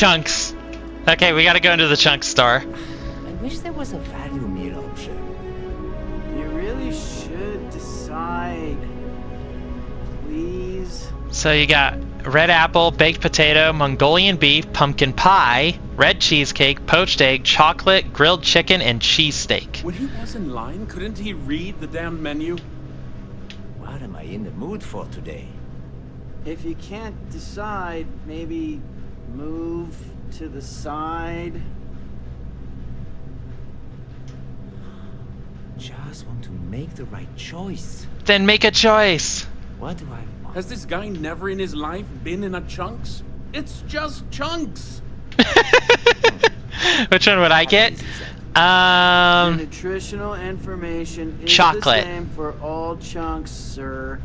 chunks. Okay, we gotta go into the chunk store. I wish there was a value meal option. You really should decide. Please. So you got red apple, baked potato, Mongolian beef, pumpkin pie, red cheesecake, poached egg, chocolate, grilled chicken, and cheesesteak. When he was in line, couldn't he read the damn menu? What am I in the mood for today? If you can't decide, maybe move to the side. Just want to make the right choice. Then make a choice. What do I want? Has this guy never in his life been in a Chunks? It's just Chunks! Which one would I get? The nutritional information is Chocolate. the same for all chunks, sir.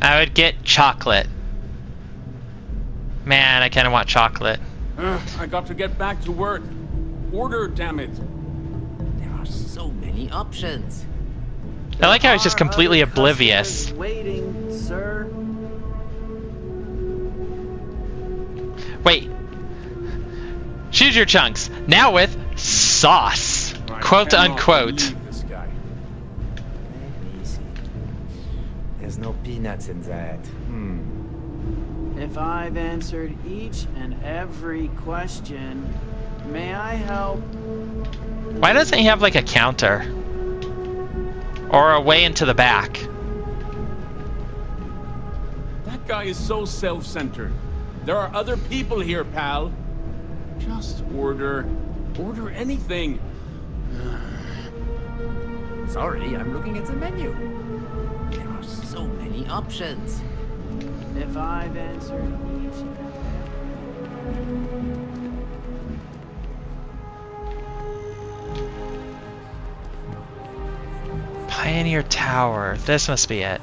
I would get chocolate. Man, I kind of want chocolate. I got to get back to work. Order, damn it. There are so many options. I like how he's just There are completely other oblivious. customers waiting, sir. Wait. Choose your chunks. Now with sauce. I Quote cannot unquote. believe this guy. Let me see. There's no peanuts in that. If I've answered each and every question, may I help? Why doesn't he have like a counter? Or a way into the back? That guy is so self-centered. There are other people here, pal. Just order. Order anything. Sorry, I'm looking at the menu. There are so many options. If I've answered each and Pioneer Tower. This must be it.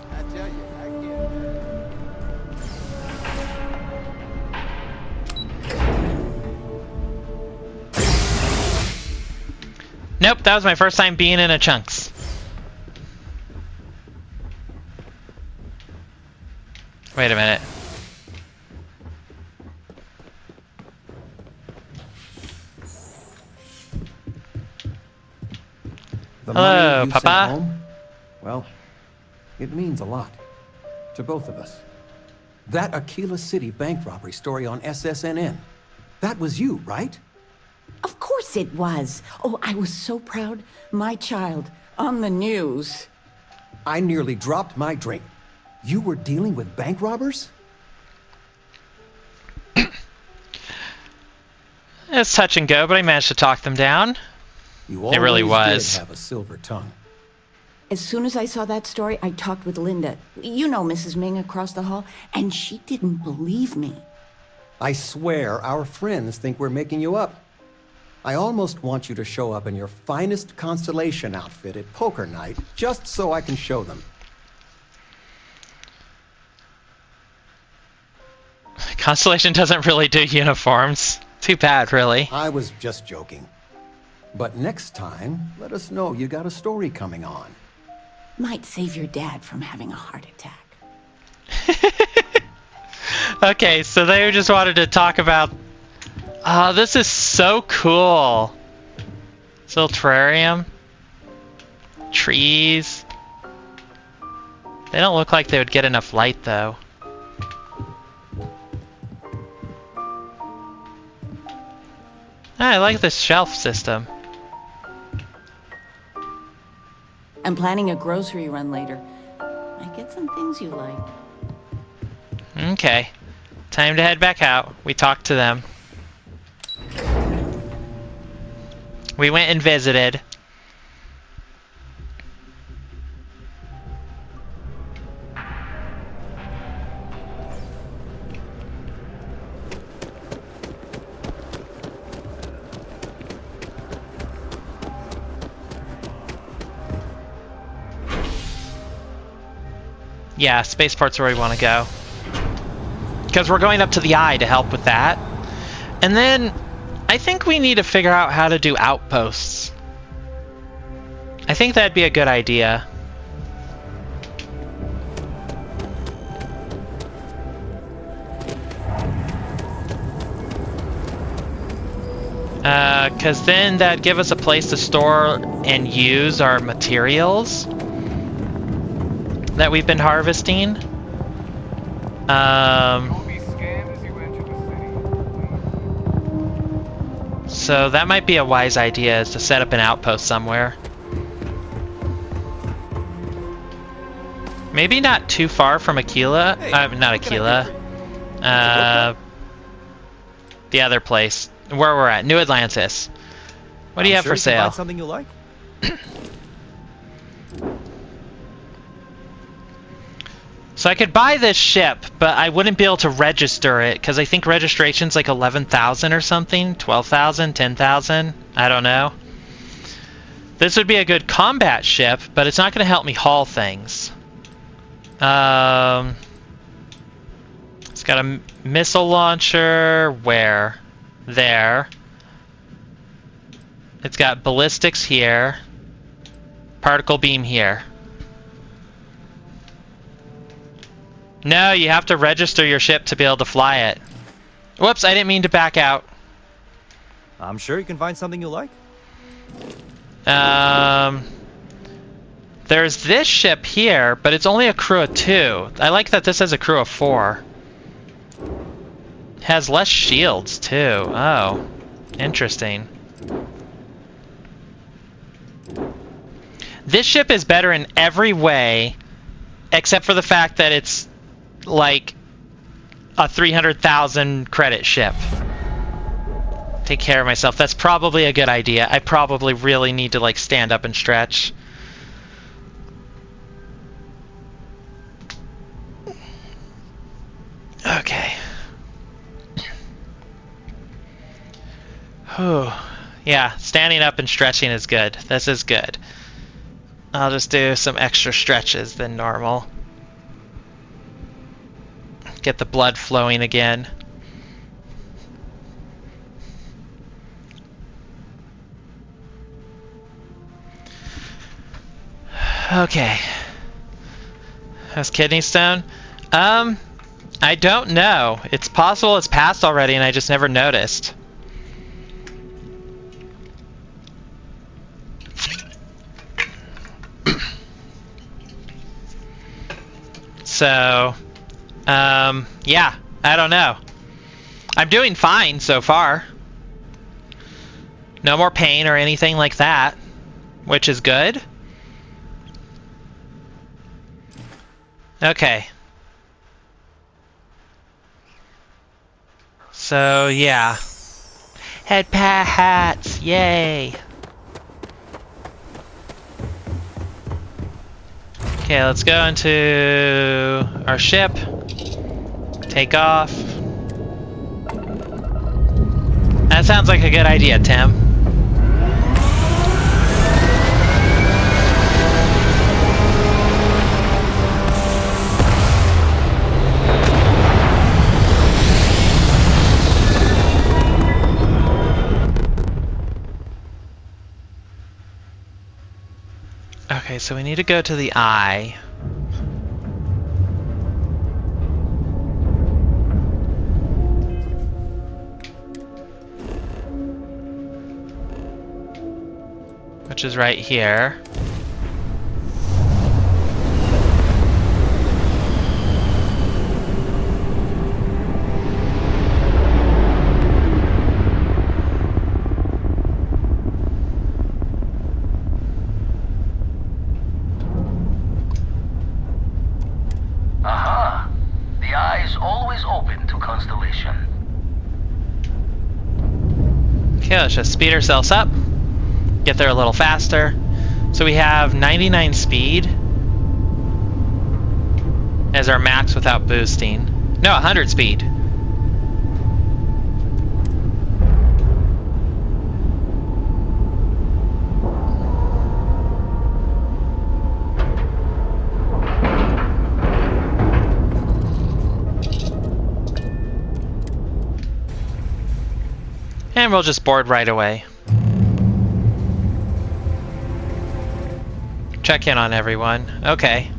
Nope, that was my first time being in a chunks. Wait a minute. The Hello, money you sent Papa. home? Well, it means a lot. To both of us. That Aquila City bank robbery story on SSNN. That was you, right? Of course it was. Oh, I was so proud. My child on the news. I nearly dropped my drink. You were dealing with bank robbers? It's touch and go, but I managed to talk them down. You It really always was. did have a silver tongue. As soon as I saw that story, I talked with Linda. You know Mrs. Ming across the hall, and she didn't believe me. I swear our friends think we're making you up. I almost want you to show up in your finest constellation outfit at poker night, just so I can show them. Constellation doesn't really do uniforms. Too bad, really. I was just joking. But next time, let us know you got a story coming on. Might save your dad from having a heart attack. Okay, so they just wanted to talk about... Oh, this is so cool. This little terrarium. Trees. They don't look like they would get enough light, though. I like this shelf system. I'm planning a grocery run later. I get some things you like. Okay. Time to head back out. We talked to them. We went and visited. Yeah, spaceport's where we want to go. Because we're going up to the eye to help with that. And then I think we need to figure out how to do outposts. I think that'd be a good idea. Because then that'd give us a place to store and use our materials that we've been harvesting. So that might be a wise idea, is to set up an outpost somewhere. Maybe not too far from Aquila. Not Aquila. The other place. Where we're at. New Atlantis. What do you have for sale? Find something you like? So I could buy this ship, but I wouldn't be able to register it, because I think registration's like 11,000 or something. 12,000, 10,000. I don't know. This would be a good combat ship, but it's not going to help me haul things. It's got a missile launcher. Where? There. It's got ballistics here. Particle beam here. No, you have to register your ship to be able to fly it. Whoops, I didn't mean to back out. I'm sure you can find something you like. There's this ship here, but it's only a crew of 2. I like that this has a crew of 4. Has less shields, too. Oh, interesting. This ship is better in every way, except for the fact that it's like a 300,000 credit ship. Take care of myself. That's probably a good idea. I probably really need to like stand up and stretch. Okay. Whew. Yeah, standing up and stretching is good. This is good. I'll just do some extra stretches than normal. Get the blood flowing again. Okay. Has kidney stone? I don't know. It's possible it's passed already and I just never noticed. So, yeah, I don't know. I'm doing fine so far. No more pain or anything like that, which is good. Okay. So, yeah. Head hats, yay! Okay, let's go into our ship. Take off. That sounds like a good idea, Tim. Okay, so we need to go to the eye. Which is right here. Aha! The eye is always open to Constellation. Okay, let's just speed ourselves up. Get there a little faster. So we have 99 speed as our max without boosting. No, 100 speed. And we'll just board right away. Check in on everyone. Okay.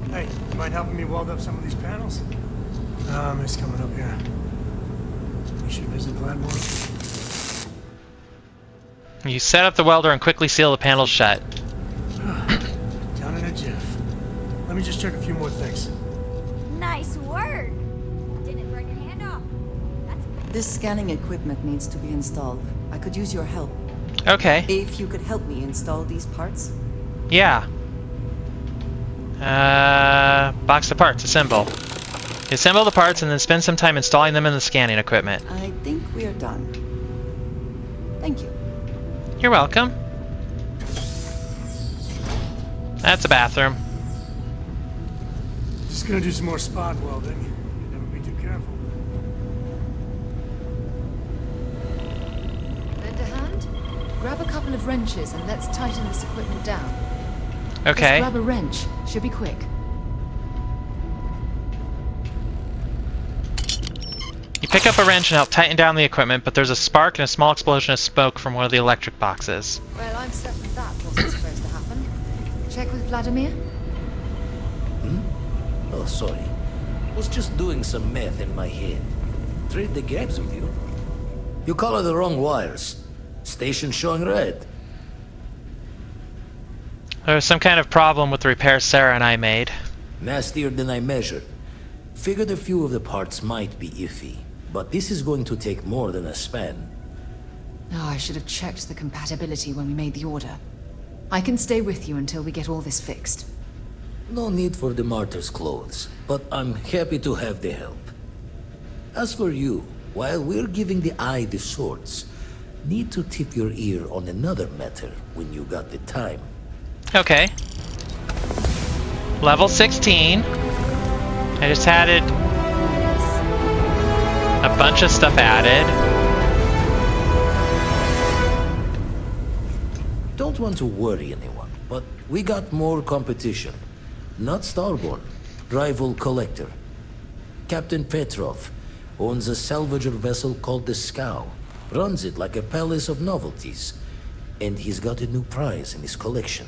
Hey, you mind helping me weld up some of these panels? It's coming up here. We should visit Gladmore. You set up the welder and quickly seal the panels shut. Done in a jiff. Let me just check a few more things. Nice work. Didn't break your hand off. This scanning equipment needs to be installed. I could use your help. Okay. If you could help me install these parts. Yeah. Box the parts. Assemble. You assemble the parts and then spend some time installing them in the scanning equipment. I think we are done. Thank you. You're welcome. That's a bathroom. Just gonna do some more spot welding. Never be too careful. Lend a hand? Grab a couple of wrenches and let's tighten this equipment down. Okay. Just grab a wrench. Should be quick. You pick up a wrench and help tighten down the equipment, but there's a spark and a small explosion of smoke from one of the electric boxes. Well, I'm certain that wasn't supposed to happen. Check with Vladimir? Oh, sorry. Was just doing some math in my head. Trade the gaps with you. You color the wrong wires. Station showing red. There was some kind of problem with the repair Sarah and I made. Nastier than I measured. Figured a few of the parts might be iffy, but this is going to take more than a span. Oh, I should have checked the compatibility when we made the order. I can stay with you until we get all this fixed. No need for the martyr's clothes, but I'm happy to have the help. As for you, while we're giving the eye the swords, need to tip your ear on another matter when you got the time. Okay. Level 16. I just added a bunch of stuff added. Don't want to worry anyone, but we got more competition. Not Starborn, rival collector. Captain Petrov owns a salvager vessel called the Scow. Runs it like a palace of novelties. And he's got a new prize in his collection.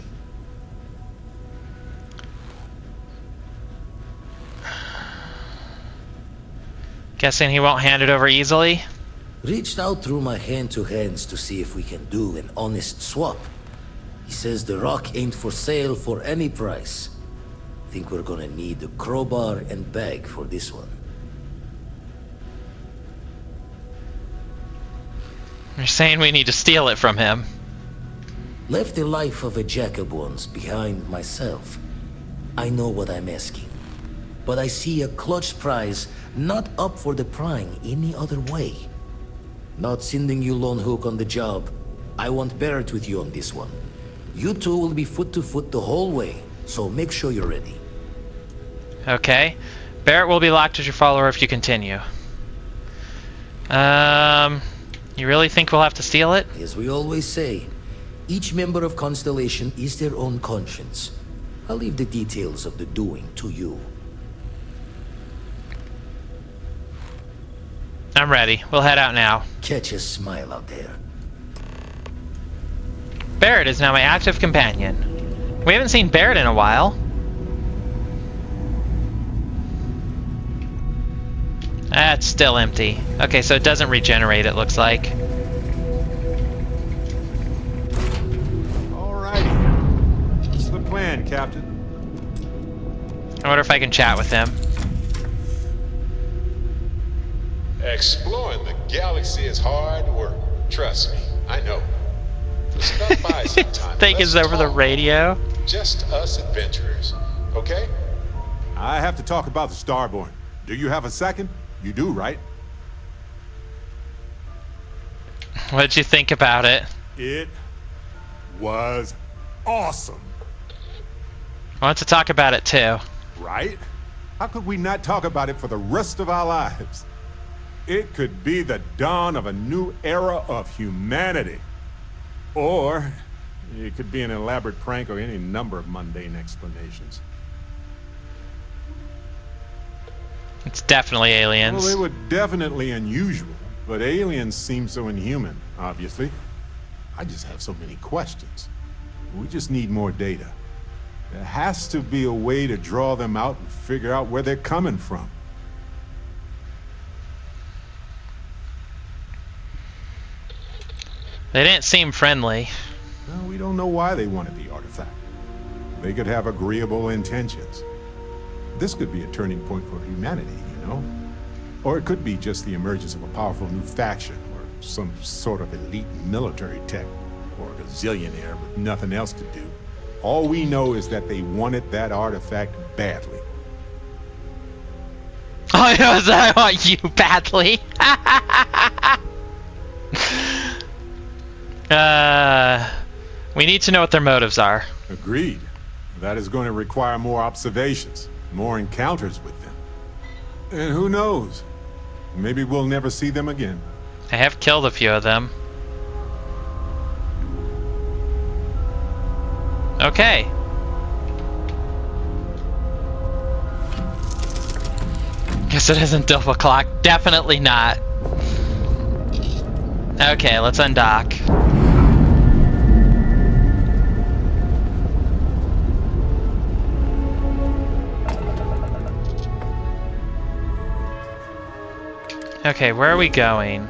Guessing he won't hand it over easily? Reached out through my hand-to-hands to see if we can do an honest swap. He says the rock ain't for sale for any price. Think we're gonna need a crowbar and bag for this one. You're saying we need to steal it from him. Left the life of a jacob once behind myself. I know what I'm asking. But I see a clutch prize not up for the prying any other way. Not sending you lone hook on the job. I want Barrett with you on this one. You two will be foot to foot the whole way, so make sure you're ready. Okay. Barrett will be locked as your follower if you continue. You really think we'll have to steal it? As we always say, each member of Constellation is their own conscience. I'll leave the details of the doing to you. I'm ready. We'll head out now. Catch a smile out there. Barrett is now my active companion. We haven't seen Barrett in a while. That's still empty. Okay, so it doesn't regenerate, it looks like. Alrighty. What's the plan, Captain? I wonder if I can chat with him. Exploring the galaxy is hard work. Trust me, I know. Stop by sometime. Think it's over the radio. Just us adventurers, okay? I have to talk about the Starborn. Do you have a second? You do, right? What'd you think about it? It was awesome. I want to talk about it too. Right? How could we not talk about it for the rest of our lives? It could be the dawn of a new era of humanity. Or it could be an elaborate prank or any number of mundane explanations. It's definitely aliens. Well, they were definitely unusual, but aliens seem so inhuman, obviously. I just have so many questions. We just need more data. There has to be a way to draw them out and figure out where they're coming from. They didn't seem friendly. Well, we don't know why they wanted the artifact. They could have agreeable intentions. This could be a turning point for humanity, you know? Or it could be just the emergence of a powerful new faction, or some sort of elite military tech, or a gazillionaire with nothing else to do. All we know is that they wanted that artifact badly. All I know is that I want you badly. We need to know what their motives are. Agreed. That is going to require more observations, more encounters with them. And who knows? Maybe we'll never see them again. I have killed a few of them. Okay. Guess it isn't double clock. Definitely not. Okay, let's undock. Okay, where are we going?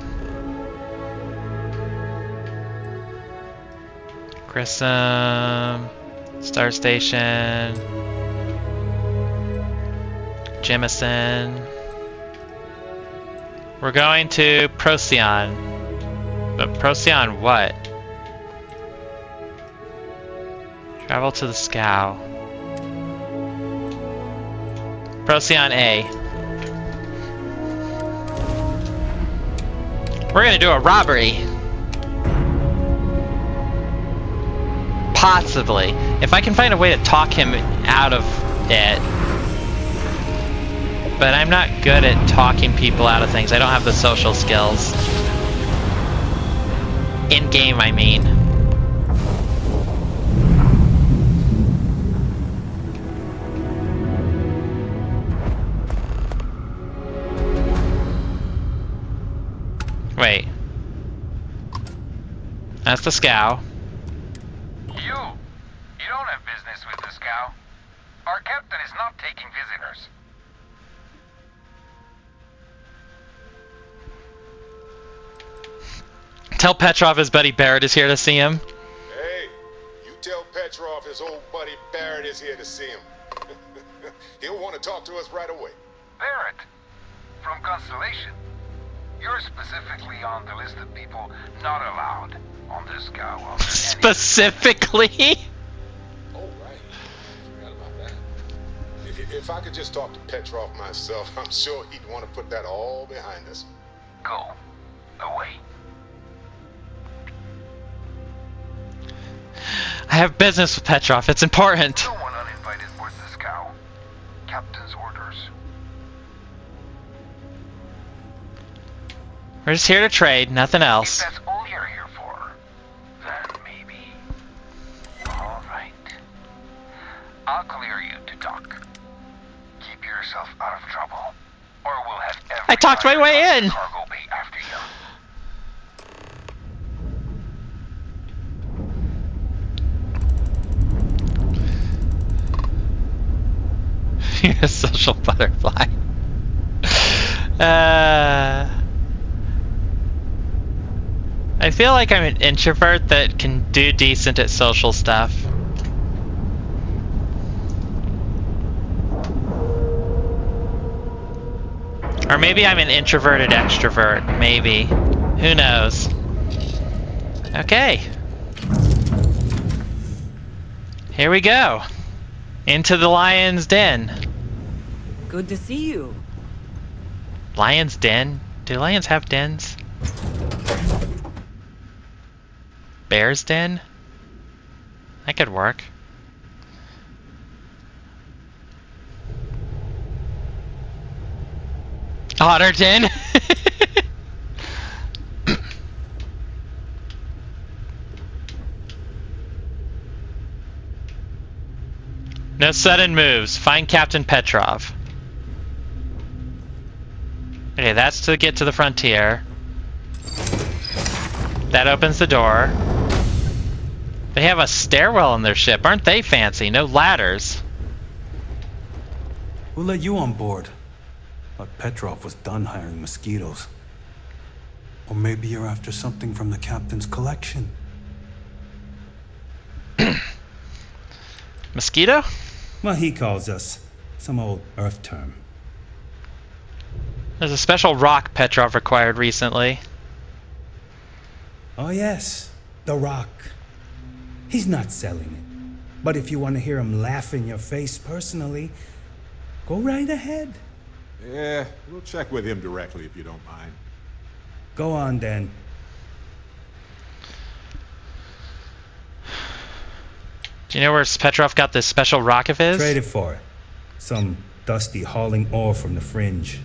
Grissom, Star Station, Jemison. We're going to Procyon. But Procyon what? Travel to the Scow. Procyon A. We're gonna do a robbery. Possibly. If I can find a way to talk him out of it. But I'm not good at talking people out of things. I don't have the social skills. In game, I mean. Wait. That's the Scow. You don't have business with the Scow. Our captain is not taking visitors. Tell Petrov his buddy Barrett is here to see him. Hey, you tell Petrov his old buddy Barrett is here to see him. He'll want to talk to us right away. Barrett, from Constellation. You're specifically on the list of people not allowed on the Scow. Specifically? Oh, right. I forgot about that. If I could just talk to Petrov myself, I'm sure he'd want to put that all behind us. Go. Away. I have business with Petrov. It's important. No one uninvited board the Scow. Captain's orders. We're just here to trade, nothing else. If that's all you're here for, then maybe. Alright. I'll clear you to dock. Keep yourself out of trouble, or we'll have every I talked my way in! Cargo bay after you. You're a social butterfly. I feel like I'm an introvert that can do decent at social stuff. Or maybe I'm an introverted extrovert. Maybe. Who knows? Okay. Here we go. Into the lion's den. Good to see you. Lion's den? Do lions have dens? Bear's den? That could work. Otter den? No sudden moves. Find Captain Petrov. Okay, that's to get to the frontier. That opens the door. They have a stairwell on their ship. Aren't they fancy? No ladders. Who let you on board? But Petrov was done hiring mosquitoes. Or maybe you're after something from the captain's collection. Mosquito? Well, he calls us. Some old Earth term. There's a special rock Petrov acquired recently. Oh yes, the rock. He's not selling it. But if you want to hear him laugh in your face personally, go right ahead. Yeah, we'll check with him directly if you don't mind. Go on then. Do you know where Petrov got this special rock of his? Traded for it. Some dusty hauling ore from the fringe.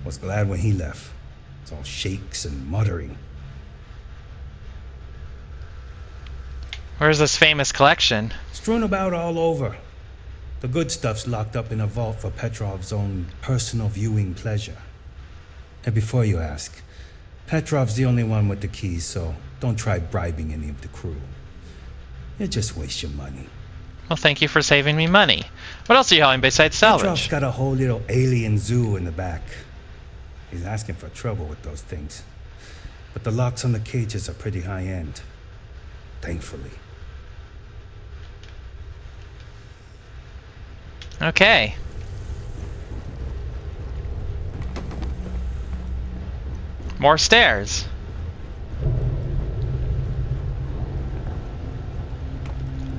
Was glad when he left. It's all shakes and muttering. Where's this famous collection? Strewn about all over. The good stuff's locked up in a vault for Petrov's own personal viewing pleasure. And before you ask, Petrov's the only one with the keys, so don't try bribing any of the crew. You'll just waste your money. Well, thank you for saving me money. What else are you hauling besides salvage? Petrov's got a whole little alien zoo in the back. He's asking for trouble with those things. But the locks on the cages are pretty high-end. Thankfully. Okay. More stairs.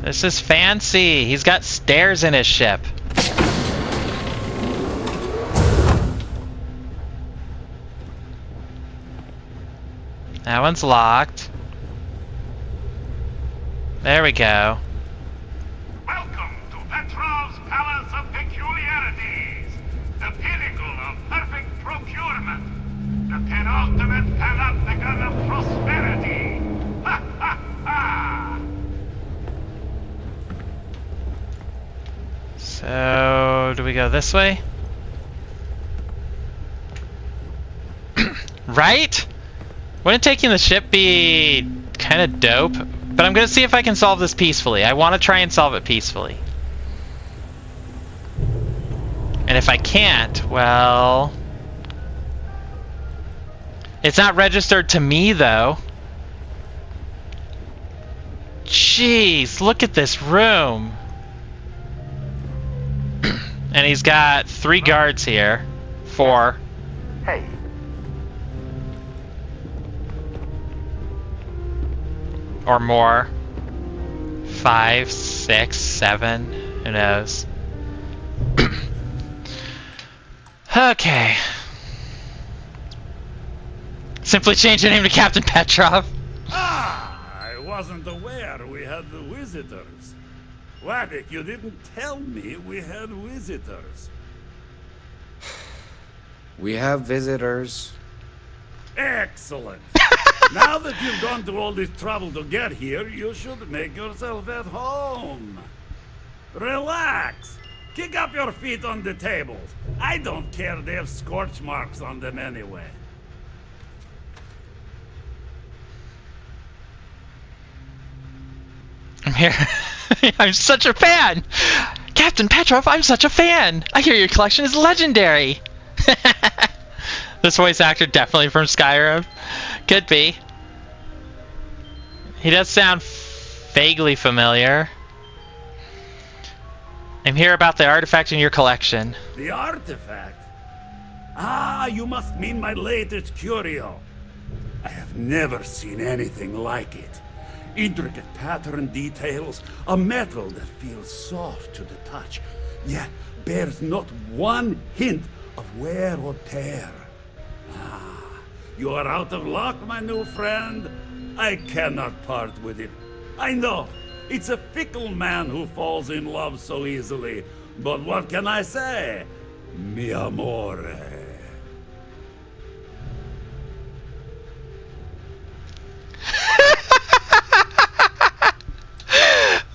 This is fancy. He's got stairs in his ship. That one's locked. There we go. Welcome to Petrov's Palace of Peculiarities, the pinnacle of perfect procurement, the penultimate panopticon of prosperity. Ha ha ha! So, do we go this way? Right? Wouldn't taking the ship be kind of dope? But I'm going to see if I can solve this peacefully. I want to try and solve it peacefully. And if I can't, well... It's not registered to me, though. Jeez, look at this room. And he's got 3 guards here. 4. Hey. Or more. 5, 6, 7. Who knows? Okay. Simply change the name to Captain Petrov. I wasn't aware we had the visitors. Wadik, you didn't tell me we had visitors. We have visitors. Excellent. Now that you've gone to all this trouble to get here, you should make yourself at home. Relax. Kick up your feet on the tables. I don't care they have scorch marks on them anyway. I'm here. I'm such a fan! Captain Petrov, I'm such a fan! I hear your collection is legendary! This voice actor definitely from Skyrim. Could be. He does sound vaguely familiar. I'm here about the artifact in your collection. The artifact? Ah, you must mean my latest curio. I have never seen anything like it. Intricate pattern details, a metal that feels soft to the touch, yet bears not one hint of wear or tear. Ah, you are out of luck, my new friend. I cannot part with it. I know, it's a fickle man who falls in love so easily, but what can I say? Mi amore.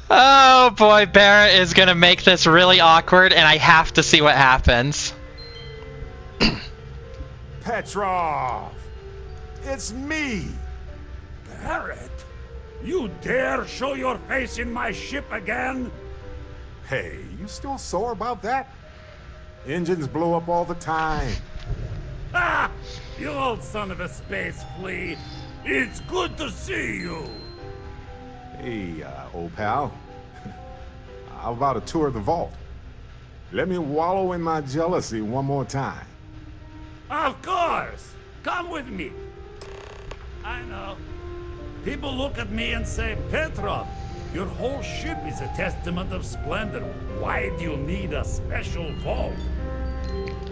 Oh boy, Barrett is gonna make this really awkward, and I have to see what happens. Petrov! It's me! Barrett? You dare show your face in my ship again? Hey, you still sore about that? Engines blow up all the time. Ah! You old son of a space flea. It's good to see you. Hey, old pal. How about a tour of the vault? Let me wallow in my jealousy one more time. Of course! Come with me. I know. People look at me and say, Petrov, your whole ship is a testament of splendor. Why do you need a special vault?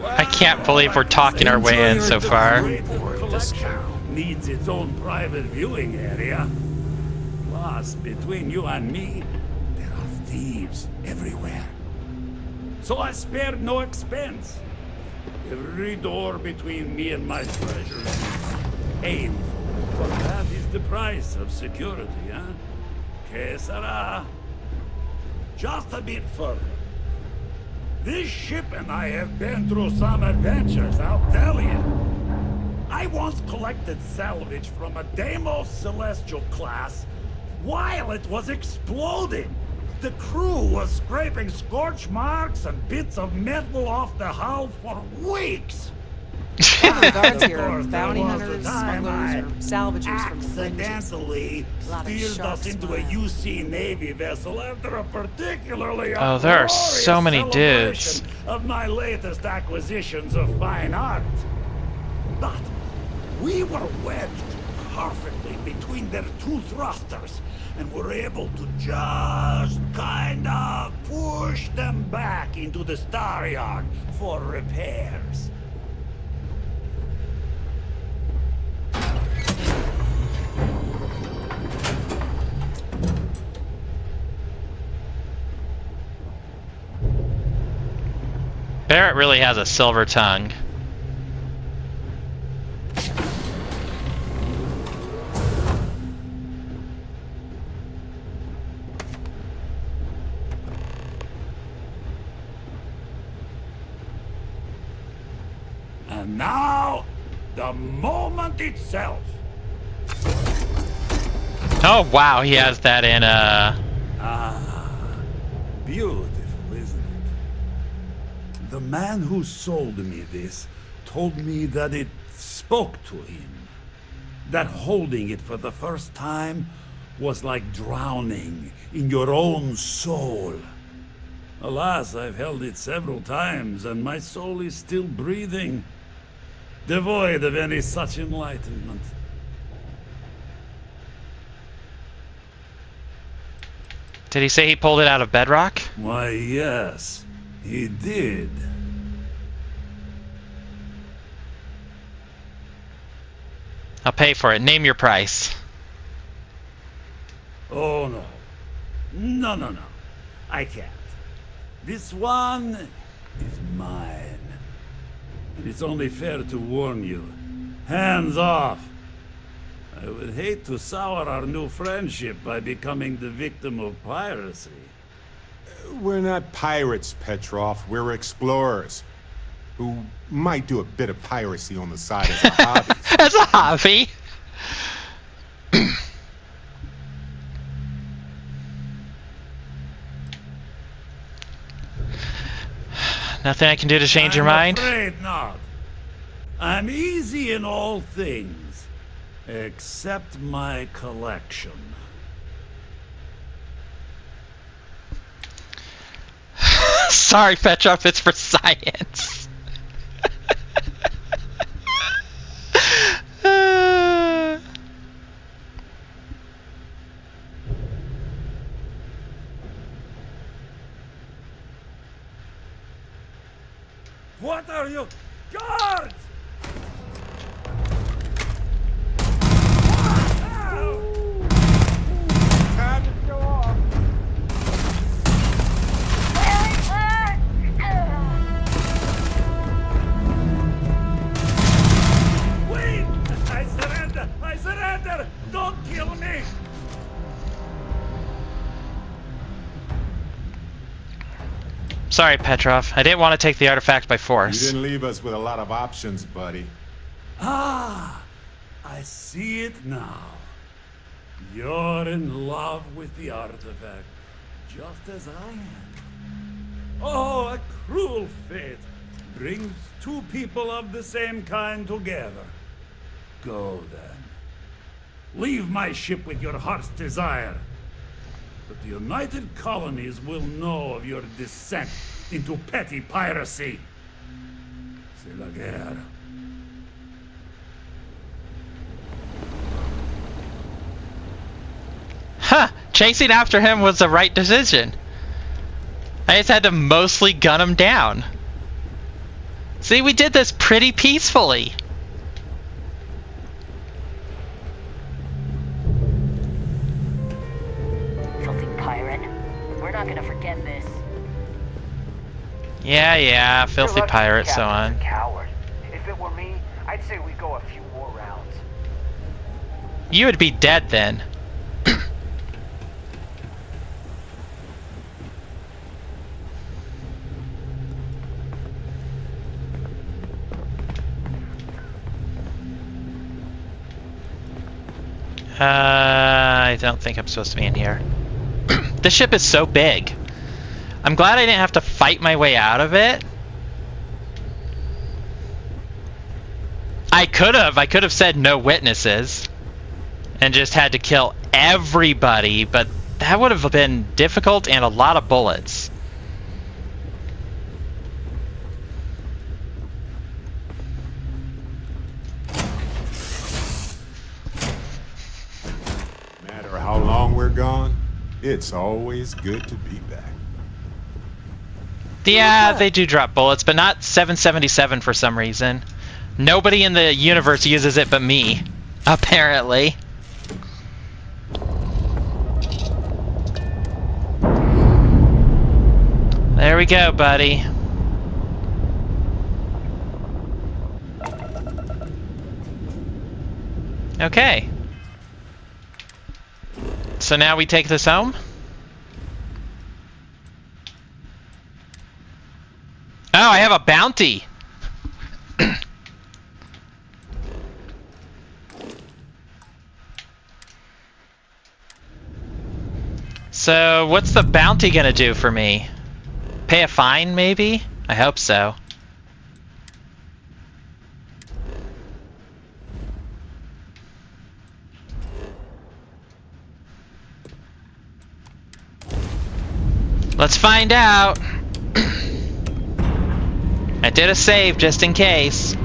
I can't believe we're talking our way in so far. Collection needs its own private viewing area. Plus, between you and me, there are thieves everywhere. So I spared no expense. Every door between me and my treasures is painful. But that is the price of security, huh? Que sera? Just a bit further. This ship and I have been through some adventures, I'll tell you. I once collected salvage from a Deimos Celestial class while it was exploding. The crew was scraping scorch marks and bits of metal off the hull for weeks. All the guards here are Of course, bounty there was hunters, the time smugglers, I or salvagers from fringes. accidentally A lot of steered sharp us into a smiles. UC Navy vessel after a particularly Oh, there are so many uproarious dudes. celebration of my latest acquisitions of fine art. But we were wedged perfectly between their two thrusters and were able to just kind of push them back into the star yard for repairs. Barrett really has a silver tongue. And now, the moment itself. Oh wow, he has that in Beautiful, isn't it? The man who sold me this told me that it spoke to him. That holding it for the first time was like drowning in your own soul. Alas, I've held it several times, and my soul is still breathing, devoid of any such enlightenment. Did he say he pulled it out of bedrock? Why, yes, he did. I'll pay for it. Name your price. Oh, no. No. I can't. This one is mine. And it's only fair to warn you. Hands off! I would hate to sour our new friendship by becoming the victim of piracy. We're not pirates, Petrov. We're explorers who might do a bit of piracy on the side as a hobby. As a hobby? Nothing I can do to change your mind? I'm afraid not. I'm easy in all things, except my collection. Sorry, Petrov, it's for science. What are you? Guards! Time to show off. Wait! I surrender! I surrender! Don't kill me! Sorry, Petrov. I didn't want to take the artifact by You force. didn't leave us with a lot of options, buddy. Ah! I see it now. You're in love with the artifact, just as I am. Oh, a cruel fate brings two people of the same kind together. Go then. Leave my ship with your heart's desire. But the United Colonies will know of your descent into petty piracy. C'est la guerre. Huh! Chasing after him was the right decision. I just had to mostly gun him down. See, we did this pretty peacefully. Filthy pirate. We're not gonna forget this. Yeah, filthy pirate, so on. Coward. If it were me, I'd say we go a few more rounds. You would be dead then. I don't think I'm supposed to be in here. This ship is so big. I'm glad I didn't have to fight my way out of it. I could have said no witnesses and just had to kill everybody, but that would have been difficult and a lot of bullets. No matter how long we're gone, it's always good to be back. Yeah, they do drop bullets, but not 777 for some reason. Nobody in the universe uses it but me, apparently. There we go, buddy. Okay. So now we take this home? Oh, I have a bounty! So, what's the bounty gonna do for me? Pay a fine, maybe? I hope so. Let's find out! I did a save just in case.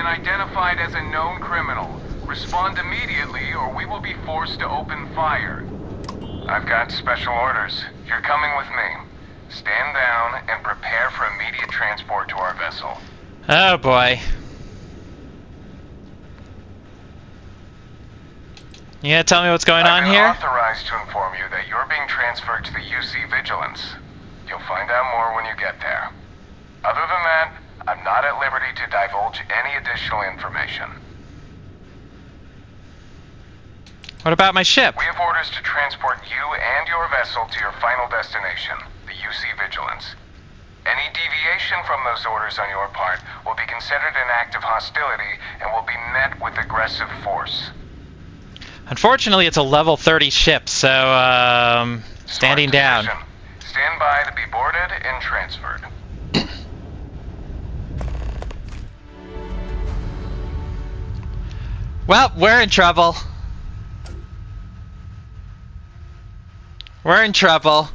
Identified as a known criminal. Respond immediately or we will be forced to open fire. I've got special orders. You're coming with me. Stand down and prepare for immediate transport to our vessel. Oh boy. You gonna tell me what's going on here? I've been authorized to inform you that you're being transferred to the UC Vigilance. You'll find out more when you get there. Other than that, I'm not at liberty to divulge any additional information. What about my ship? We have orders to transport you and your vessel to your final destination, the UC Vigilance. Any deviation from those orders on your part will be considered an act of hostility and will be met with aggressive force. Unfortunately, it's a level 30 ship, so, standing down. Stand by to be boarded and transferred. Well, we're in trouble. We're in trouble.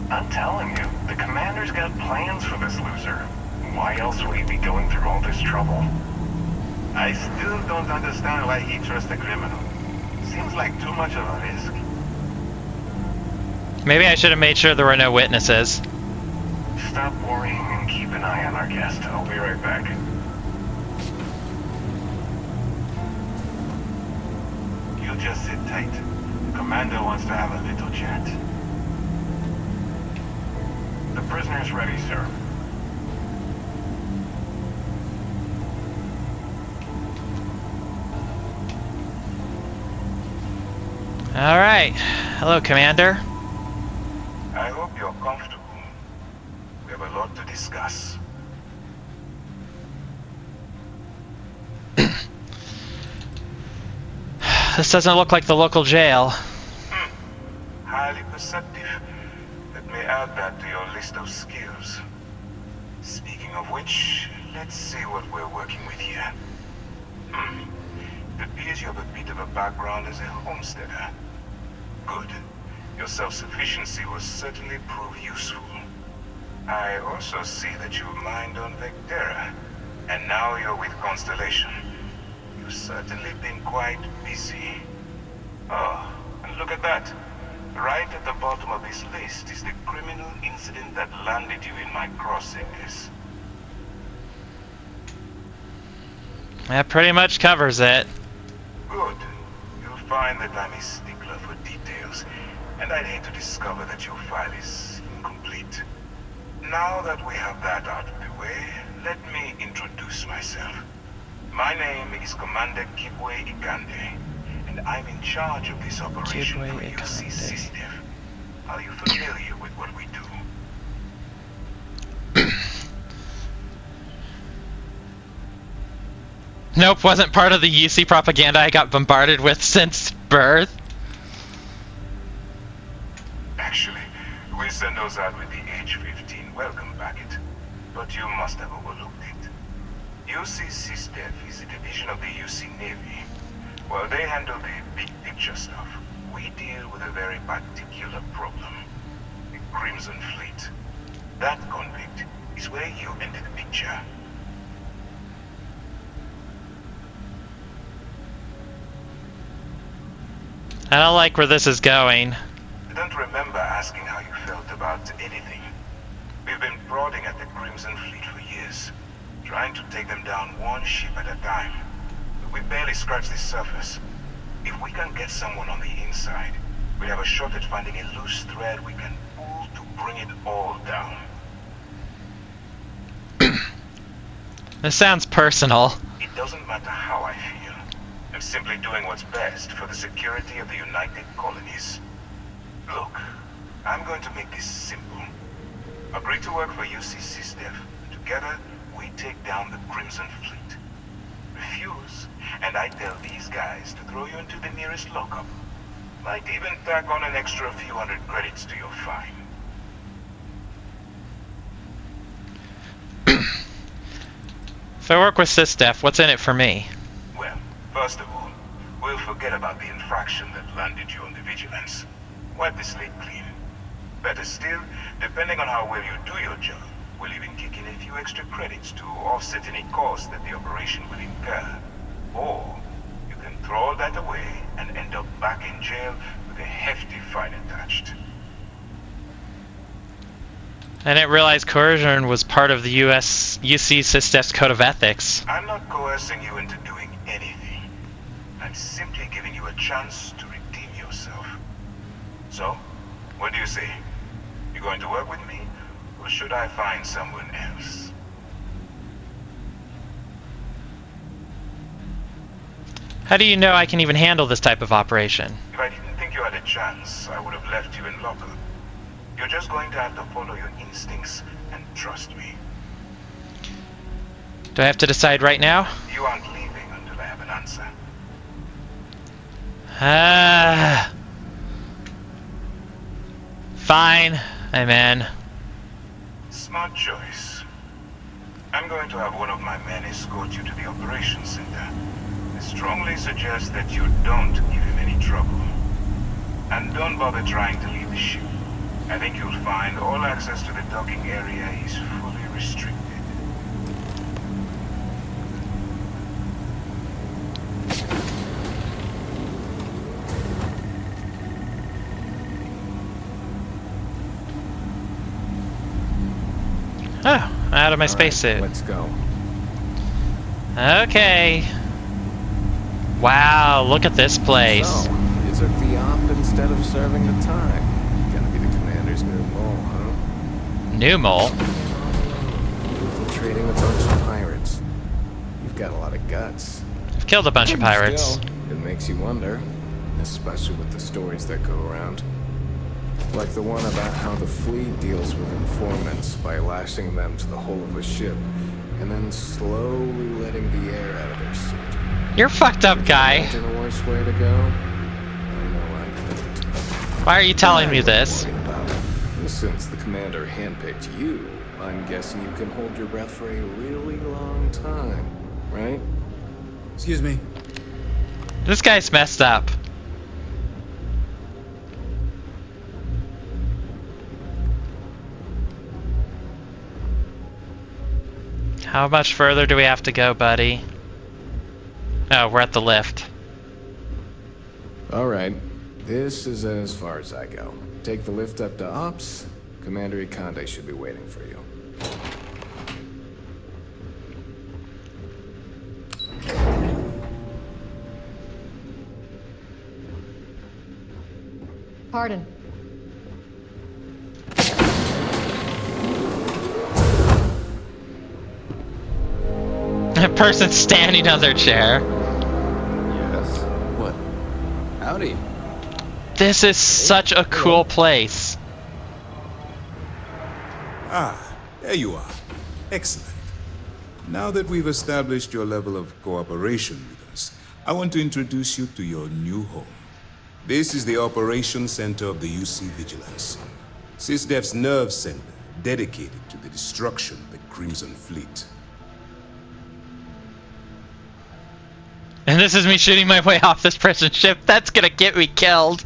I'm telling you, the commander's got plans for this loser. Why else would he be going through all this trouble? I still don't understand why he trusts a criminal. Seems like too much of a risk. Maybe I should have made sure there were no witnesses. Stop worrying and keep an eye on our guest. I'll be right back. You just sit tight. Commander wants to have a little chat. prisoner's ready, sir. All right. Hello, Commander. I hope you're comfortable. We have a lot to discuss. This doesn't look like the local jail. Highly perceptive. Let me add that to your list of skills. Speaking of which, let's see what we're working with here. It appears you have a bit of a background as a homesteader. Good. Your self-sufficiency will certainly prove useful. I also see that you mined on Vectera, and now you're with Constellation. You've certainly been quite busy. Oh, and look at that. Right at the bottom of this list is the criminal incident that landed you in my crosshairs. That pretty much covers it. Good. You'll find that I'm a stickler for details, and I'd hate to discover that your file is incomplete. Now that we have that out of the way, let me introduce myself. My name is Commander Kibwe Ikande, and I'm in charge of this operation for UC SysDev. Are you familiar with what we do? Nope, wasn't part of the UC propaganda I got bombarded with since birth. Actually, we send those out with the H-15 welcome packet, but you must have overlooked it. UC SysDev is a division of the UC Navy. While they handle the big picture stuff, we deal with a very particular problem. The Crimson Fleet. That convict is where you enter the picture. I don't like where this is going. I don't remember asking how you felt about anything. We've been prodding at the Crimson Fleet for years, trying to take them down one ship at a time. But we barely scratched the surface. If we can get someone on the inside, we have a shot at finding a loose thread we can pull to bring it all down. This sounds personal. It doesn't matter how I feel. I'm simply doing what's best for the security of the United Colonies. Look, I'm going to make this simple. Agree to work for UC SysDev. Together, we take down the Crimson Fleet. Refuse, and I tell these guys to throw you into the nearest lockup. Might even tack on an extra few hundred credits to your fine. If I work with SysDev, what's in it for me? Well, first of all, we'll forget about the infraction that landed you on the Vigilance. Wipe the slate clean. Better still, depending on how well you do your job, we'll even kick in a few extra credits to offset any cost that the operation will incur. Or, you can throw all that away and end up back in jail with a hefty fine attached. I didn't realize coercion was part of the UC SysDev's Code of Ethics. I'm not coercing you into doing anything. I'm simply giving you a chance to redeem yourself. So, what do you say? You going to work with me, or should I find someone else? How do you know I can even handle this type of operation? If I didn't think you had a chance, I would have left you in lockup. You're just going to have to follow your instincts and trust me. Do I have to decide right now? You aren't leaving until I have an answer. Fine, I'm in. Smart choice. I'm going to have one of my men escort you to the operations center. I strongly suggest that you don't give him any trouble. And don't bother trying to leave the ship. I think you'll find all access to the docking area is fully restricted. Oh, out of my spacesuit. Let's go. Okay. Wow, look at this place. So, you took the op instead of serving the time. Gonna be the commander's new role, huh? New mole? Infiltrating a bunch of pirates. You've got a lot of guts. I've killed a bunch of pirates. Still, it makes you wonder, especially with the stories that go around. Like the one about how the fleet deals with informants by lashing them to the hull of a ship and then slowly letting the air out of their suit. You're fucked up, guy. Imagine a worse way to go? I know I couldn't. Why are you telling me this? Since the commander handpicked you, I'm guessing you can hold your breath for a really long time, right? Excuse me. This guy's messed up. How much further do we have to go, buddy? Oh, we're at the lift. Alright, this is as far as I go. Take the lift up to Ops. Commander Ikande should be waiting for you. Pardon. A person standing on their chair. Yes. What? Howdy. This is such a cool place. Ah, there you are. Excellent. Now that we've established your level of cooperation with us, I want to introduce you to your new home. This is the Operations Center of the UC Vigilance. SysDef's nerve center, dedicated to the destruction of the Crimson Fleet. And this is me shooting my way off this prison ship. That's gonna get me killed.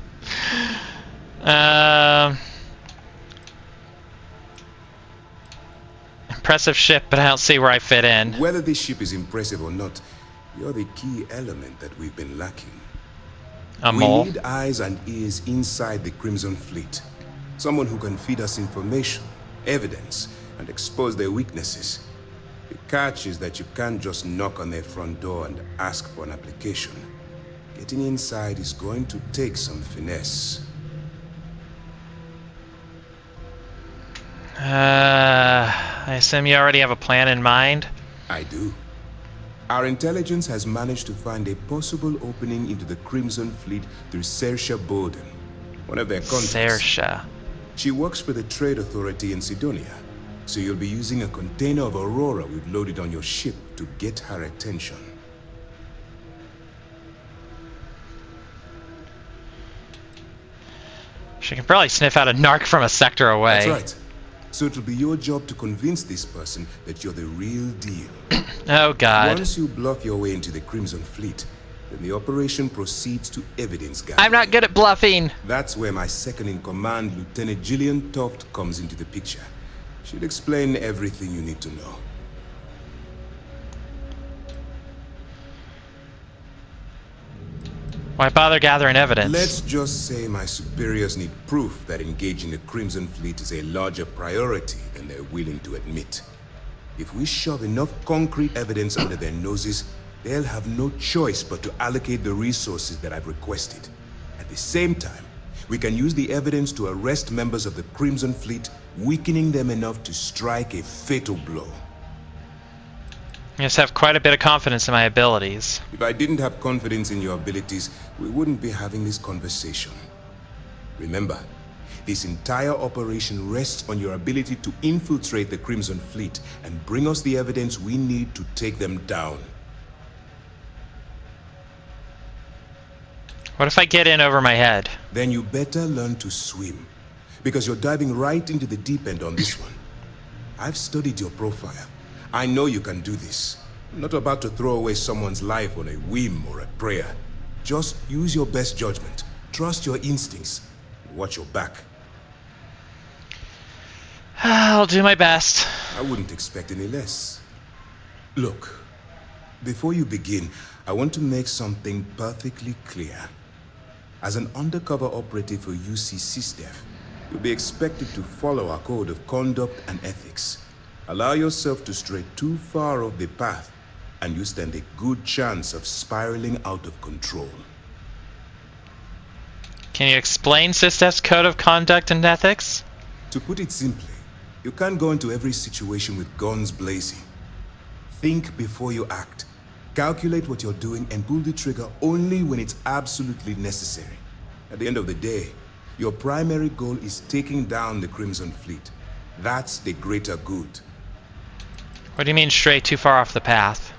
Impressive ship, but I don't see where I fit in. Whether this ship is impressive or not, you're the key element that we've been lacking. A mole? We need eyes and ears inside the Crimson Fleet. Someone who can feed us information, evidence, and expose their weaknesses. The catch is that you can't just knock on their front door and ask for an application. Getting inside is going to take some finesse. I assume you already have a plan in mind? I do. Our intelligence has managed to find a possible opening into the Crimson Fleet through Saoirse Bowden, one of their contacts. Saoirse. She works for the Trade Authority in Sidonia, so you'll be using a container of Aurora we've loaded on your ship to get her attention. She can probably sniff out a narc from a sector away. That's right. So it'll be your job to convince this person that you're the real deal. Oh, God. Once you bluff your way into the Crimson Fleet, then the operation proceeds to evidence gathering. I'm not good at bluffing. That's where my second-in-command, Lieutenant Gillian Toft, comes into the picture. She'll explain everything you need to know. Why bother gathering evidence? Let's just say my superiors need proof that engaging the Crimson Fleet is a larger priority than they're willing to admit. If we shove enough concrete evidence under their noses, they'll have no choice but to allocate the resources that I've requested. At the same time, we can use the evidence to arrest members of the Crimson Fleet, weakening them enough to strike a fatal blow. I just have quite a bit of confidence in my abilities. If I didn't have confidence in your abilities, we wouldn't be having this conversation. Remember, this entire operation rests on your ability to infiltrate the Crimson Fleet and bring us the evidence we need to take them down. What if I get in over my head? Then you better learn to swim, because you're diving right into the deep end on this one. I've studied your profile. I know you can do this. I'm not about to throw away someone's life on a whim or a prayer. Just use your best judgment. Trust your instincts. And watch your back. I'll do my best. I wouldn't expect any less. Look, before you begin, I want to make something perfectly clear. As an undercover operative for UC SysDef, you'll be expected to follow our code of conduct and ethics. Allow yourself to stray too far off the path, and you stand a good chance of spiraling out of control. Can you explain SysDef's code of conduct and ethics? To put it simply, You can't go into every situation with guns blazing. Think before you act. Calculate what you're doing and pull the trigger only when it's absolutely necessary. At the end of the day, your primary goal is taking down the Crimson Fleet. That's the greater good. What do you mean stray too far off the path?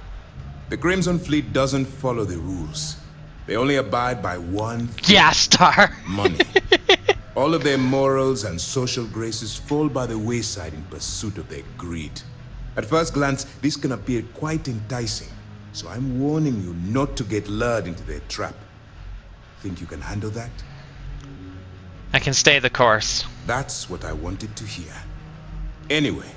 The Crimson Fleet doesn't follow the rules. They only abide by one thing. Yeah, Star. Money. All of their morals and social graces fall by the wayside in pursuit of their greed. At first glance, this can appear quite enticing, so I'm warning you not to get lured into their trap. Think you can handle that? I can stay the course. That's what I wanted to hear. Anyway,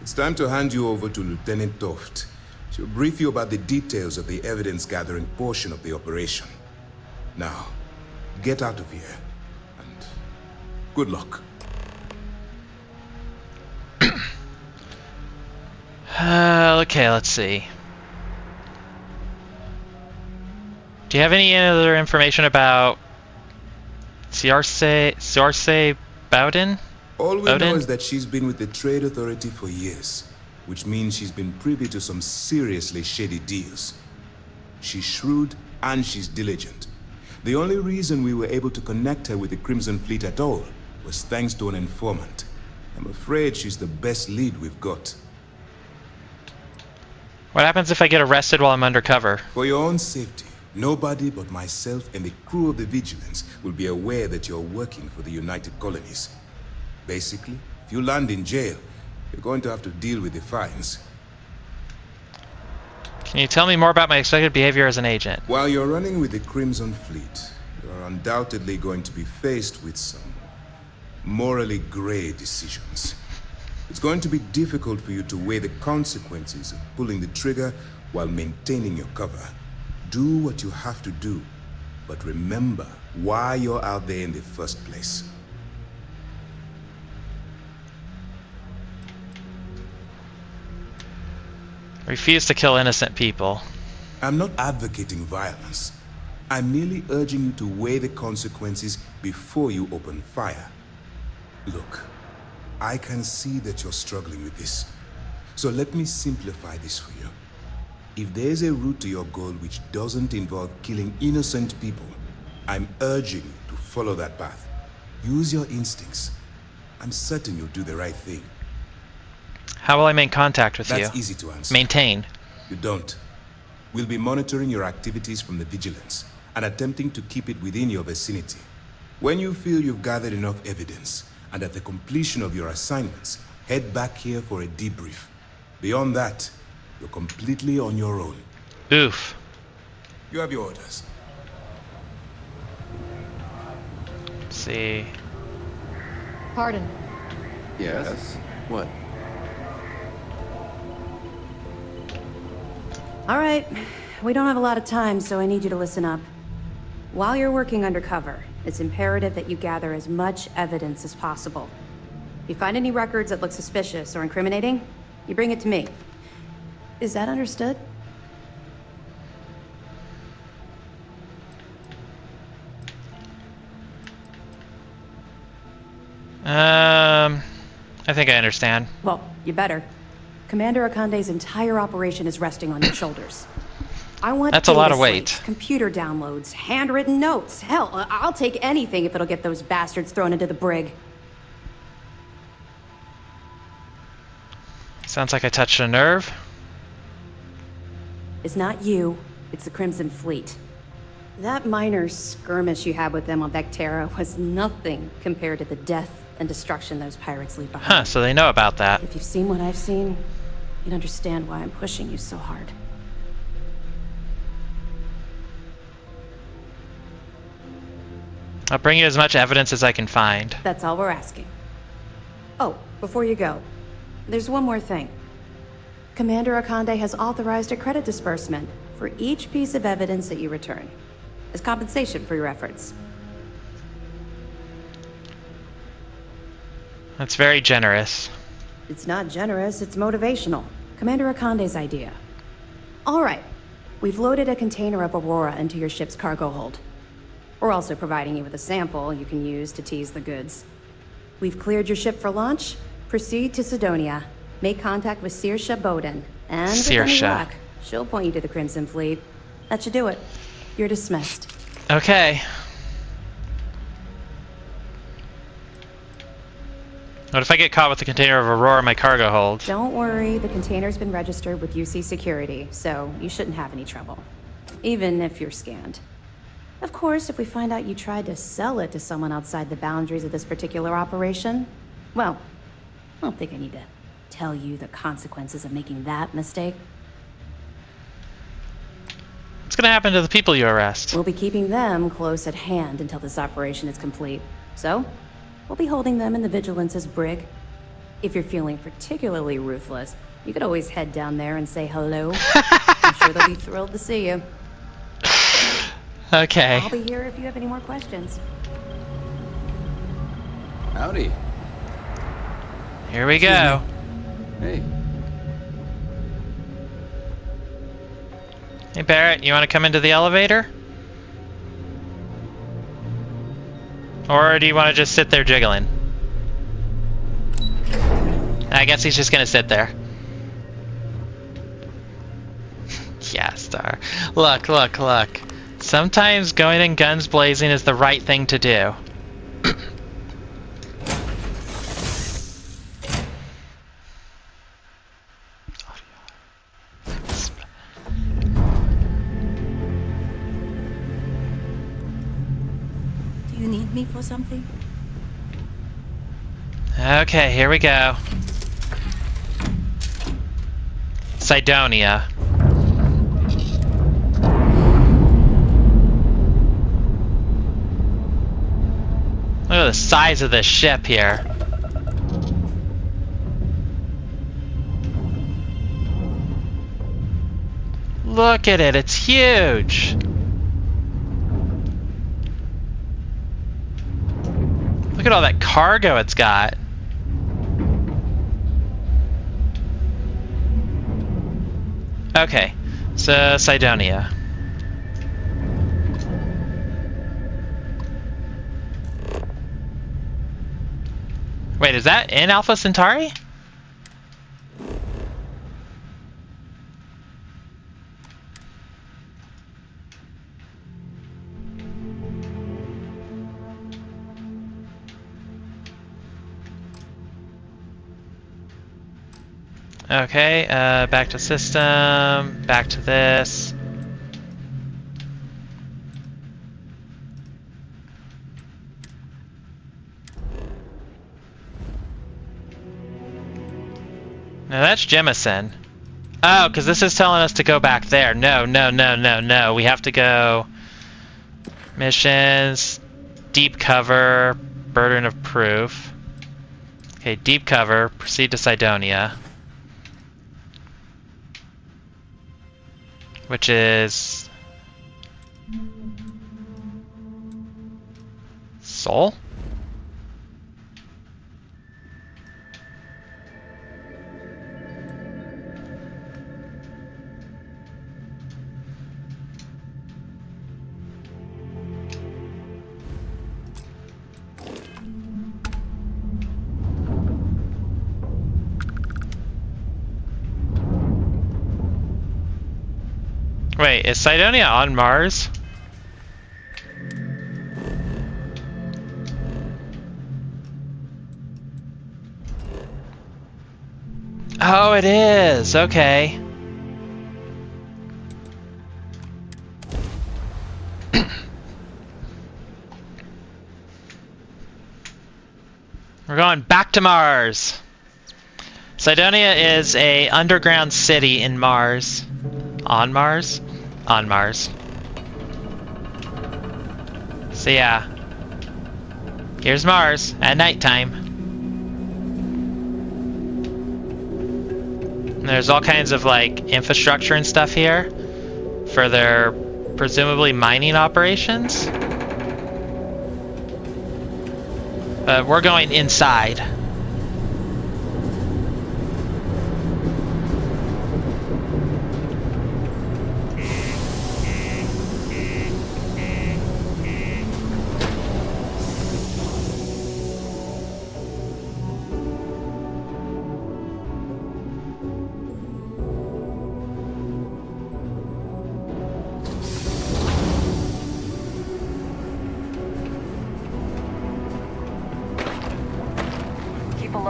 it's time to hand you over to Lieutenant Toft. She'll brief you about the details of the evidence-gathering portion of the operation. Now, get out of here, and good luck. Okay, let's see. Do you have any other information about Ciarce Bowden? All we know is that she's been with the Trade Authority for years, which means she's been privy to some seriously shady deals. She's shrewd and she's diligent. The only reason we were able to connect her with the Crimson Fleet at all was thanks to an informant. I'm afraid she's the best lead we've got. What happens if I get arrested while I'm undercover? For your own safety, nobody but myself and the crew of the Vigilance will be aware that you're working for the United Colonies. Basically, if you land in jail, you're going to have to deal with the fines. Can you tell me more about my expected behavior as an agent? While you're running with the Crimson Fleet, you're undoubtedly going to be faced with some morally gray decisions. It's going to be difficult for you to weigh the consequences of pulling the trigger while maintaining your cover. Do what you have to do, but remember why you're out there in the first place. Refuse to kill innocent people. I'm not advocating violence. I'm merely urging you to weigh the consequences before you open fire. Look, I can see that you're struggling with this. So let me simplify this for you. If there's a route to your goal which doesn't involve killing innocent people, I'm urging you to follow that path. Use your instincts. I'm certain you'll do the right thing. How will I maintain contact with you? That's easy to answer. Maintain. You don't. We'll be monitoring your activities from the Vigilance and attempting to keep it within your vicinity. When you feel you've gathered enough evidence, and at the completion of your assignments, head back here for a debrief. Beyond that, you're completely on your own. Oof. You have your orders. Let's see. Pardon. Yes? What? All right, we don't have a lot of time, so I need you to listen up. While you're working undercover, it's imperative that you gather as much evidence as possible. If you find any records that look suspicious or incriminating, you bring it to me. Is that understood? I think I understand. Well, you better. Commander Akande's entire operation is resting on your shoulders. I want That's a lot of weight. slates, computer downloads, handwritten notes. Hell, I'll take anything if it'll get those bastards thrown into the brig. Sounds like I touched a nerve. It's not you, it's the Crimson Fleet. That minor skirmish you had with them on Vectera was nothing compared to the death and destruction those pirates leave behind. Huh, so they know about that. If you've seen what I've seen, you'd understand why I'm pushing you so hard. I'll bring you as much evidence as I can find. That's all we're asking. Oh, before you go, there's one more thing. Commander Akande has authorized a credit disbursement for each piece of evidence that you return, as compensation for your efforts. That's very generous. It's not generous, it's motivational. Commander Akande's idea. All right, we've loaded a container of Aurora into your ship's cargo hold. We're also providing you with a sample you can use to tease the goods. We've cleared your ship for launch, Proceed to Sidonia. Make contact with Saoirse Bowden. And with any Saoirse. luck, she'll point you to the Crimson Fleet. That should do it. You're dismissed. Okay. What if I get caught with a container of Aurora in my cargo hold? Don't worry, the container's been registered with UC Security, so you shouldn't have any trouble. Even if you're scanned. Of course, if we find out you tried to sell it to someone outside the boundaries of this particular operation, well, I don't think I need to tell you the consequences of making that mistake. What's gonna happen to the people you arrest? We'll be keeping them close at hand until this operation is complete. So, we'll be holding them in the Vigilance's brig. If you're feeling particularly ruthless, you could always head down there and say hello. I'm sure they'll be thrilled to see you. Okay. I'll be here if you have any more questions. Howdy. Here we go. Hey. Hey Barrett, you want to come into the elevator? Or do you want to just sit there jiggling? I guess he's just gonna sit there. Yeah, Star. Look, look, look. Sometimes going in guns blazing is the right thing to do. Do you need me for something? Okay, here we go. Sidonia. Look at the size of this ship here. Look at it, it's huge. Look at all that cargo it's got. Okay, so Sidonia. Wait, is that in Alpha Centauri? Okay, back to system, back to this. Now that's Jemison. Oh, because this is telling us to go back there. No, no, no, no, no. We have to go... Missions, deep cover, burden of proof. Okay, deep cover, proceed to Sidonia. Which is... Seoul? Wait, is Sidonia on Mars? Oh, it is. Okay. We're going back to Mars. Sidonia is a underground city in Mars. On Mars? On Mars. So yeah. Here's Mars at nighttime. And there's all kinds of like infrastructure and stuff here for their presumably mining operations. But we're going inside.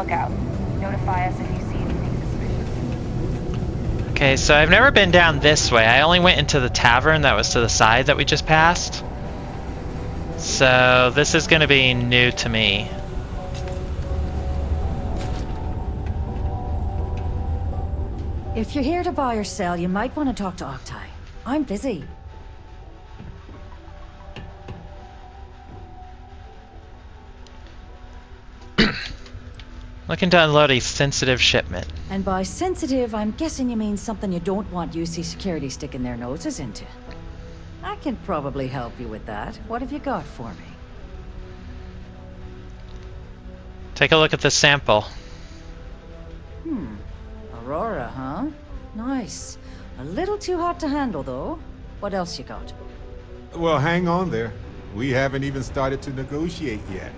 lookout. Notify us if you see anything suspicious. Okay, so I've never been down this way. I only went into the tavern that was to the side that we just passed. So this is going to be new to me. If you're here to buy or sell, you might want to talk to Octai. I'm busy. Looking to unload a sensitive shipment. And by sensitive, I'm guessing you mean something you don't want UC security sticking their noses into. I can probably help you with that. What have you got for me? Take a look at this sample. Aurora, huh? Nice. A little too hot to handle, though. What else you got? Well, hang on there. We haven't even started to negotiate yet.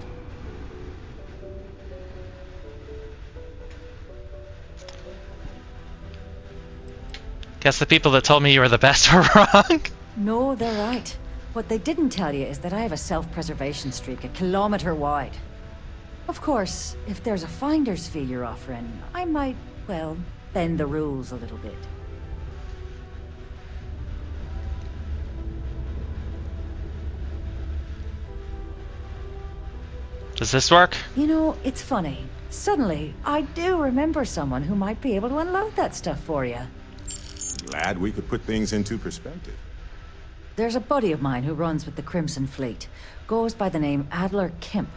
Guess the people that told me you were the best were wrong. No, they're right. What they didn't tell you is that I have a self-preservation streak a kilometer wide. Of course, if there's a finder's fee you're offering, I might, well, bend the rules a little bit. Does this work? You know, it's funny. Suddenly, I do remember someone who might be able to unload that stuff for you. Glad we could put things into perspective. There's a buddy of mine who runs with the Crimson Fleet. Goes by the name Adler Kemp.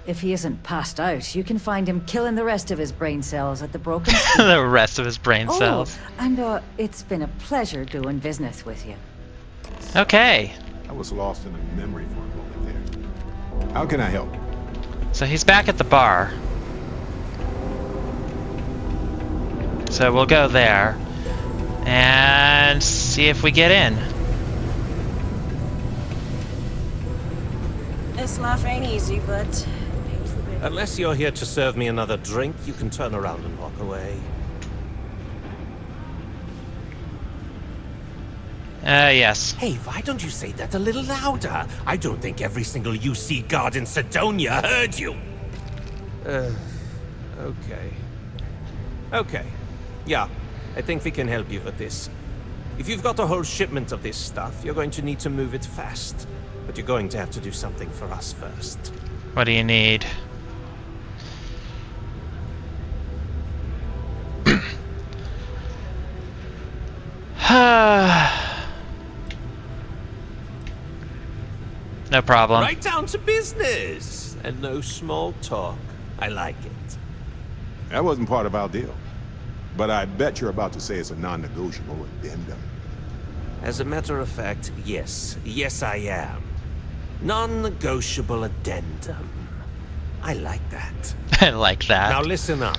If he isn't passed out, you can find him killing the rest of his brain cells at the Broken Steel. The rest of his brain cells. And it's been a pleasure doing business with you. Okay. I was lost in a memory for a moment there. How can I help? So he's back at the bar. So we'll go there and see if we get in. This life ain't easy, but Unless you're here to serve me another drink, you can turn around and walk away. Yes. Hey, why don't you say that a little louder? I don't think every single UC guard in Sidonia heard you. Okay. Okay. Yeah, I think we can help you with this. If you've got a whole shipment of this stuff, you're going to need to move it fast. But you're going to have to do something for us first. What do you need? No problem. Right down to business! And no small talk. I like it. That wasn't part of our deal. But I bet you're about to say it's a non-negotiable addendum. As a matter of fact, yes. Yes, I am. Non-negotiable addendum. I like that. I like that. Now listen up,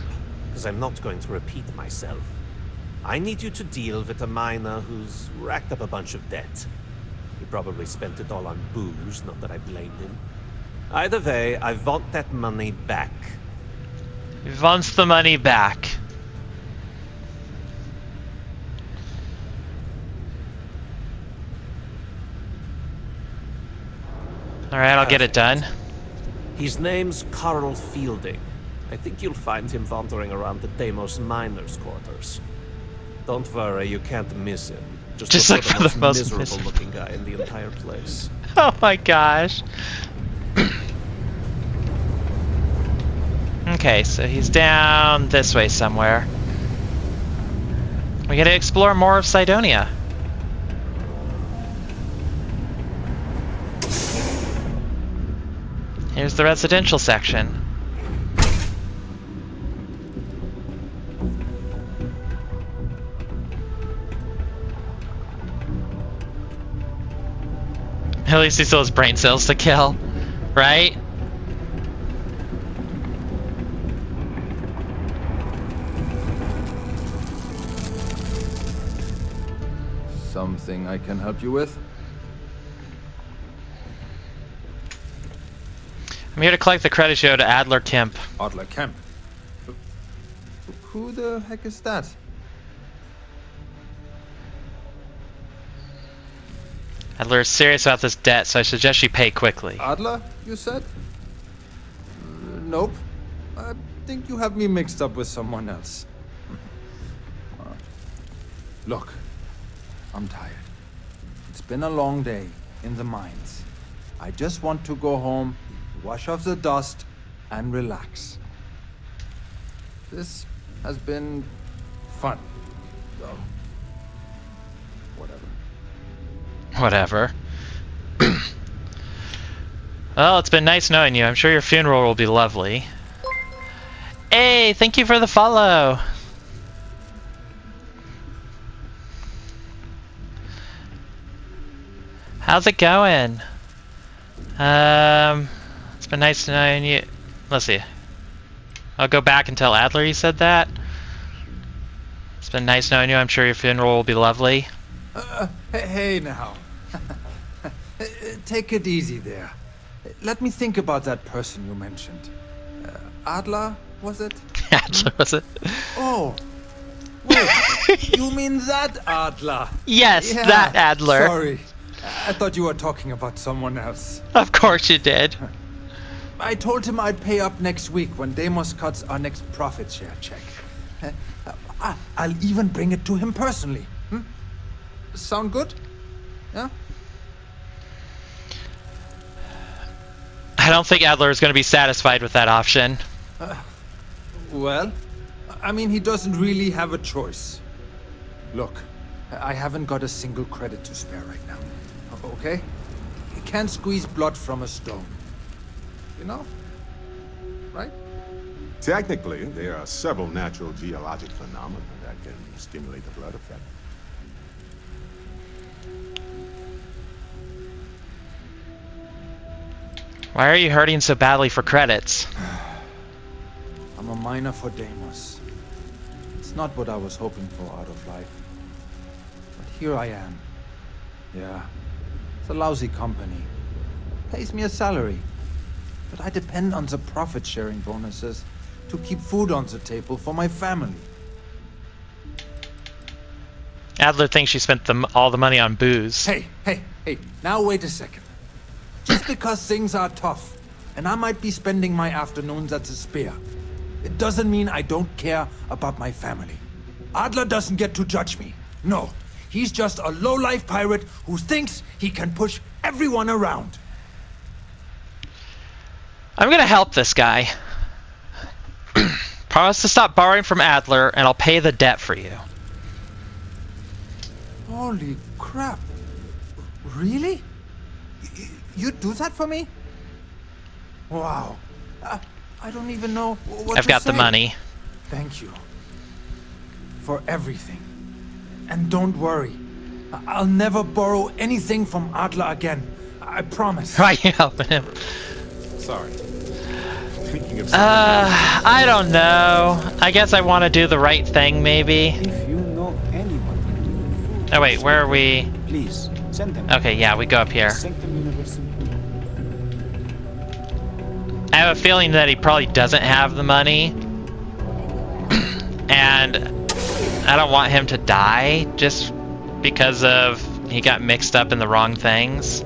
because I'm not going to repeat myself. I need you to deal with a miner who's racked up a bunch of debt. He probably spent it all on booze, not that I blame him. Either way, I want that money back. He wants the money back. Alright, I'll get it done. His name's Carl Fielding. I think you'll find him wandering around the Deimos miners' quarters. Don't worry, you can't miss him. Just look for the most miserable-looking guy in the entire place. Oh my gosh. Okay, so he's down this way somewhere. We gotta explore more of Sidonia. Here's the residential section. At least he still has brain cells to kill, right? Something I can help you with? I'm here to collect the credit you owe to Adler Kemp. Adler Kemp? Who the heck is that? Adler is serious about this debt, so I suggest you pay quickly. Adler, you said? Nope. think you have me mixed up with someone else. Look, I'm tired. It's been a long day in the mines. I just want to go home, wash off the dust, and relax. This has been fun, though. Whatever. Well, it's been nice knowing you. I'm sure your funeral will be lovely. Hey, thank you for the follow. How's it going? It's been nice knowing you. Let's see. I'll go back and tell Adler you said that. It's been nice knowing you. I'm sure your funeral will be lovely. Hey now. Take it easy there. Let me think about that person you mentioned. Adler, was it? Adler, was it? Oh. Wait, you mean that Adler? Yes, Yeah, that Adler. Sorry. I thought you were talking about someone else. Of course you did. I told him I'd pay up next week when Deimos cuts our next profit share check. I'll even bring it to him personally. Sound good? Yeah? I don't think Adler is going to be satisfied with that option. Well, I mean, he doesn't really have a choice. Look, I haven't got a single credit to spare right now. Okay? You can't squeeze blood from a stone. You know? Right? Technically, there are several natural geologic phenomena that can stimulate the blood effect. Why are you hurting so badly for credits? I'm a miner for Deimos. It's not what I was hoping for out of life. But here I am. Yeah, it's a lousy company. Pays me a salary. But I depend on the profit-sharing bonuses to keep food on the table for my family. Adler thinks she spent all the money on booze. Hey, now wait a second. Just because things are tough, and I might be spending my afternoons at the Spear, it doesn't mean I don't care about my family. Adler doesn't get to judge me. No, he's just a low-life pirate who thinks he can push everyone around. I'm gonna help this guy. Promise to stop borrowing from Adler, and I'll pay the debt for you. Holy crap. Really? You'd do that for me? Wow. I don't even know what I've got the money. Thank you. For everything. And don't worry. I'll never borrow anything from Adler again. I promise. Why are you helping him? Sorry. I don't know. I guess I want to do the right thing, maybe. If you know anyone. Oh wait, where are we? Please, send them. Okay, yeah, we go up here. I have a feeling that he probably doesn't have the money. And I don't want him to die just because of he got mixed up in the wrong things.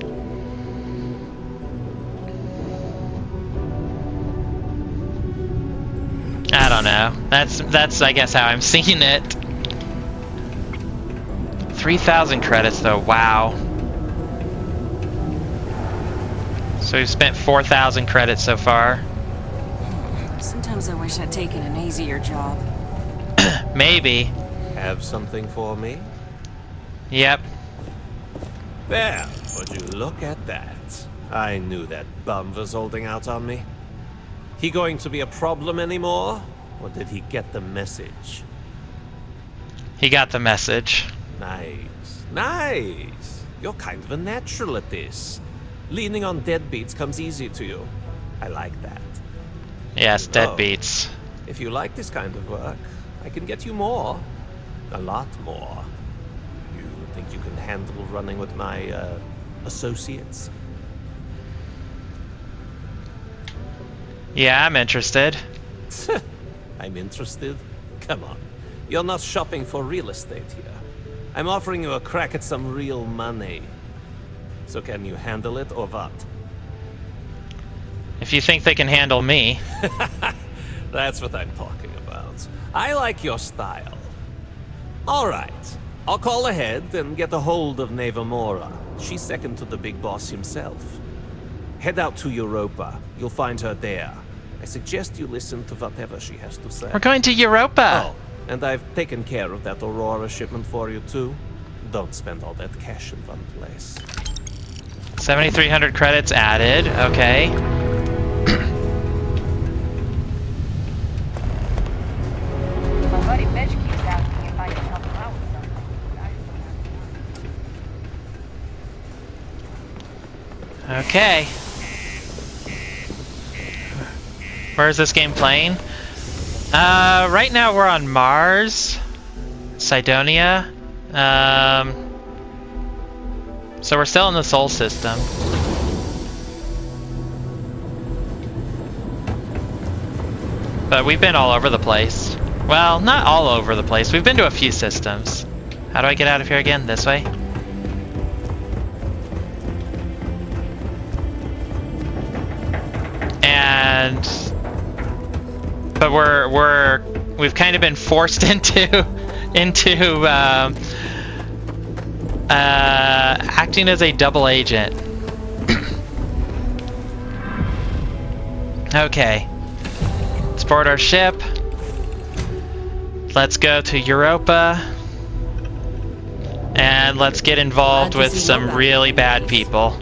I don't know. That's I guess how I'm seeing it. 3,000 credits though, wow. So we've spent 4,000 credits so far. Sometimes I wish I'd taken an easier job. Maybe. Have something for me? Yep. There, would you look at that? I knew that bum was holding out on me. He going to be a problem anymore? Or did he get the message? He got the message. Nice. Nice. You're kind of a natural at this. Leaning on deadbeats comes easy to you. I like that. Yes, deadbeats. If you like this kind of work, I can get you more. A lot more. You think you can handle running with my, associates? Yeah, I'm interested. I'm interested? Come on. You're not shopping for real estate here. I'm offering you a crack at some real money. So can you handle it or what? If you think they can handle me. That's what I'm talking about. I like your style. All right. I'll call ahead and get a hold of Neva Mora. She's second to the big boss himself. Head out to Europa. You'll find her there. I suggest you listen to whatever she has to say. We're going to Europa. Oh, and I've taken care of that Aurora shipment for you too. Don't spend all that cash in one place. 7,300 credits added. Okay. My buddy Mitch keeps asking if I can help him out with something. Okay. Where is this game playing? Right now we're on Mars, Cydonia. So we're still in the Sol system. But we've been all over the place. Well, not all over the place. We've been to a few systems. How do I get out of here again? This way? But we've kind of been forced into acting as a double agent. Okay. Let's board our ship. Let's go to Europa. And let's get involved with some really bad people.